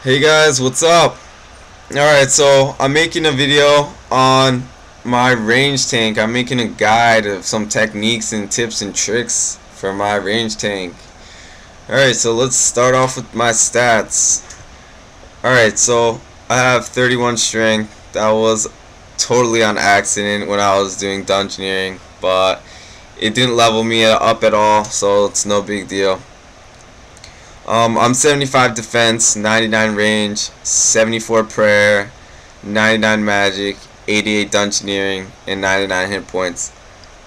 Hey guys, what's up? Alright, so I'm making a video on my range tank. I'm making a guide of some techniques and tips and tricks for my range tank. Alright, so let's start off with my stats. Alright, so I have 31 strength. That was totally on accident when I was doing dungeoneering, but it didn't level me up at all, so it's no big deal. I'm 75 defense, 99 range, 74 prayer, 99 magic, 88 dungeoneering, and 99 hit points.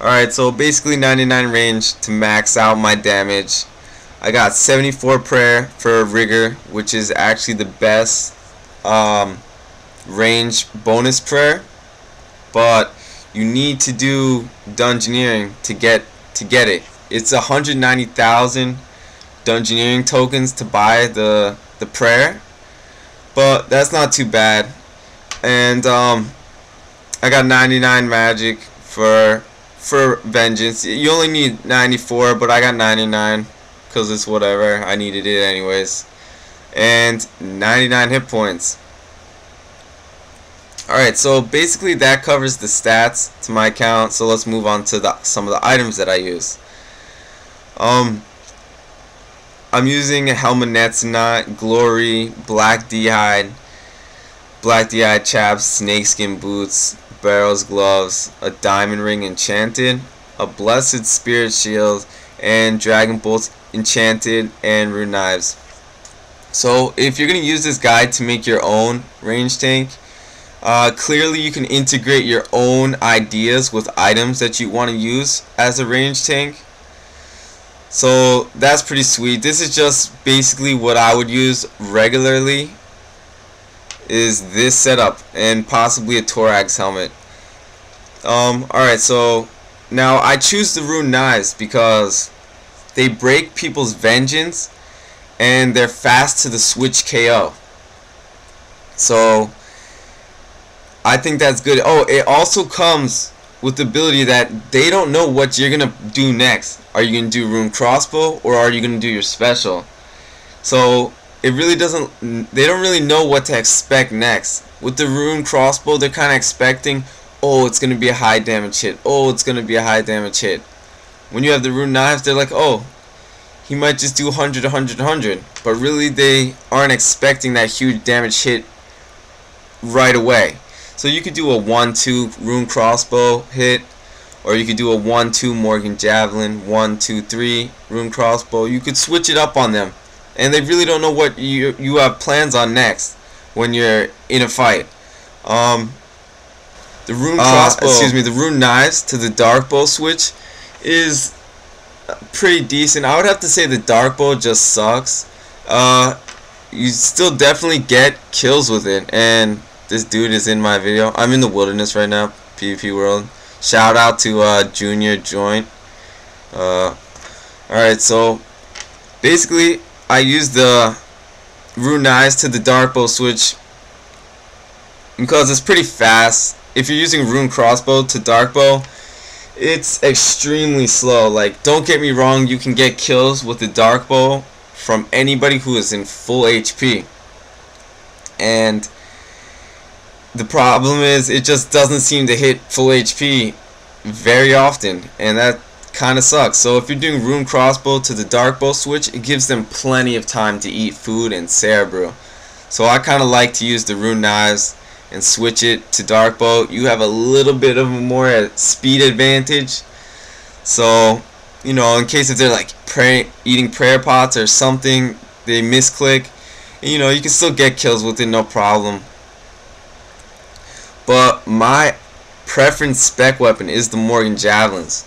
Alright, so basically 99 range to max out my damage. I got 74 prayer for rigor, which is actually the best range bonus prayer, but you need to do dungeoneering to get it. It's 190,000 dungeoneering tokens to buy the prayer, but that's not too bad. And I got 99 magic for vengeance. You only need 94, but I got 99 because it's whatever, I needed it anyways. And 99 hit points. Alright, so basically that covers the stats to my account. So let's move on to some of the items that I use. I'm using a Helmanet's Knot, Glory, Black D'hide chaps, snakeskin boots, barrels gloves, a diamond ring enchanted, a blessed spirit shield, and dragon bolts enchanted, and rune knives. So if you're going to use this guide to make your own range tank, clearly you can integrate your own ideas with items that you want to use as a range tank. So that's pretty sweet. This is just basically what I would use regularly, is this setup and possibly a thorax helmet. Alright, so now I choose the rune knives because they break people's vengeance and they're fast to the switch KO. So I think that's good. Oh, it also comes with the ability that they don't know what you're gonna do next. Are you gonna do rune crossbow or are you gonna do your special? So it really doesn't, they don't really know what to expect next. With the rune crossbow, they're kind of expecting, oh, it's gonna be a high damage hit, oh, it's gonna be a high damage hit. When you have the rune knives, they're like, oh, he might just do 100, 100, 100, but really they aren't expecting that huge damage hit right away. So you could do a 1-2 rune crossbow hit, or you could do a 1-2 Morgan javelin, 1-2-3 rune crossbow. You could switch it up on them, and they really don't know what you have plans on next when you're in a fight. The rune crossbow, the rune knives to the dark bow switch is pretty decent. I would have to say the dark bow just sucks. You still definitely get kills with it, and this dude is in my video. I'm in the wilderness right now, PvP world. Shout out to Junior Joint. Alright, so basically I use the rune knives to the dark bow switch because it's pretty fast. If you're using rune crossbow to dark bow, it's extremely slow. Like, don't get me wrong, you can get kills with the dark bow from anybody who is in full HP, and the problem is it just doesn't seem to hit full HP very often, and that kind of sucks. So if you're doing rune crossbow to the dark bow switch, it gives them plenty of time to eat food and cerebro. So I kind of like to use the rune knives and switch it to dark bow. You have a little bit of a more speed advantage. So, you know, in case if they're like eating prayer pots or something, they misclick, you know, you can still get kills with it, no problem. But my preference spec weapon is the Morgan javelins.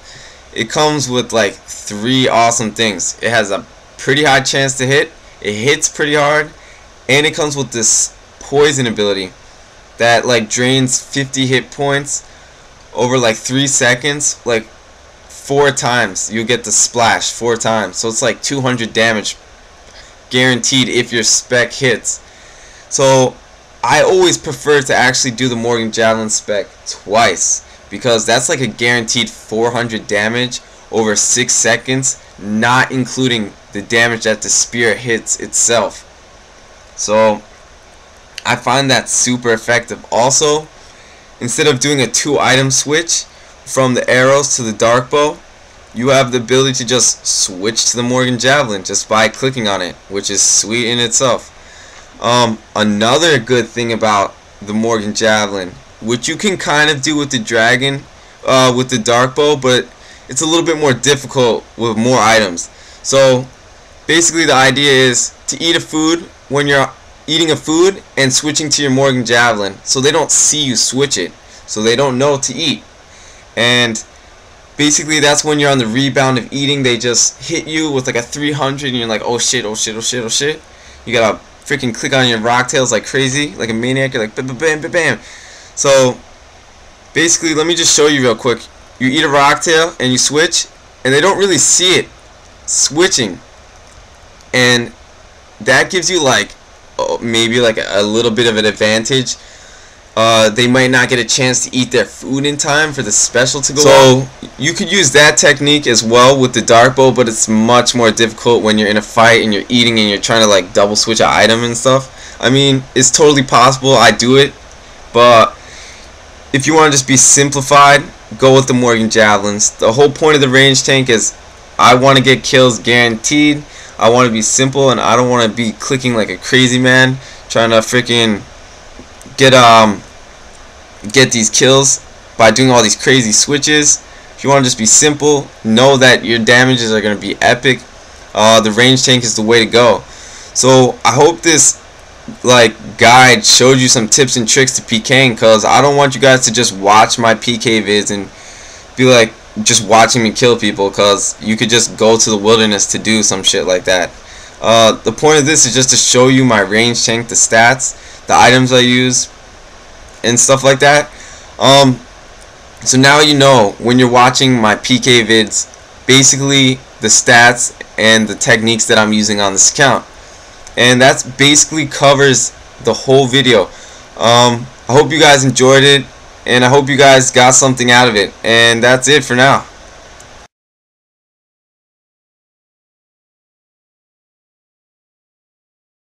It comes with like 3 awesome things. It has a pretty high chance to hit, it hits pretty hard, and it comes with this poison ability that like drains 50 hit points over like 3 seconds, like 4 times. You get the splash 4 times, so it's like 200 damage guaranteed if your spec hits. So I always prefer to actually do the Morgan javelin spec twice, because that's like a guaranteed 400 damage over 6 seconds, not including the damage that the spear hits itself. So I find that super effective. Also, instead of doing a 2-item switch from the arrows to the dark bow, you have the ability to just switch to the Morgan Javelin just by clicking on it, which is sweet in itself. Another good thing about the Morgan Javelin, which you can kind of do with the dragon, with the dark bow, but it's a little bit more difficult with more items. So basically the idea is to eat a food when you're eating a food and switching to your Morgan Javelin, so they don't see you switch it, so they don't know to eat. And basically that's when you're on the rebound of eating. They just hit you with like a 300 and you're like, oh shit, oh shit, oh shit, oh shit. You gotta freaking click on your rock tails like crazy, like a maniac. You're like bam, bam, bam, bam, bam. So basically, let me just show you real quick. You eat a rock tail and you switch, and they don't really see it switching, and that gives you like maybe like a little bit of an advantage. They might not get a chance to eat their food in time for the special to go on. So you could use that technique as well with the dark bow, but it's much more difficult when you're in a fight and you're eating and you're trying to like double switch an item and stuff. I mean, it's totally possible. I do it, but if you want to just be simplified, go with the Morgan Javelins. The whole point of the range tank is I want to get kills guaranteed. I want to be simple, and I don't want to be clicking like a crazy man trying to freaking get these kills by doing all these crazy switches. If you want to just be simple, know that your damages are going to be epic. The range tank is the way to go. So I hope this like guide showed you some tips and tricks to PKing, because I don't want you guys to just watch my PK vids and be like just watching me kill people, because you could just go to the wilderness to do some shit like that. The point of this is just to show you my range tank, the stats, the items I use, and stuff like that. So now you know when you're watching my PK vids, basically the stats and the techniques that I'm using on this account. And that basically covers the whole video. I hope you guys enjoyed it, and I hope you guys got something out of it. And that's it for now.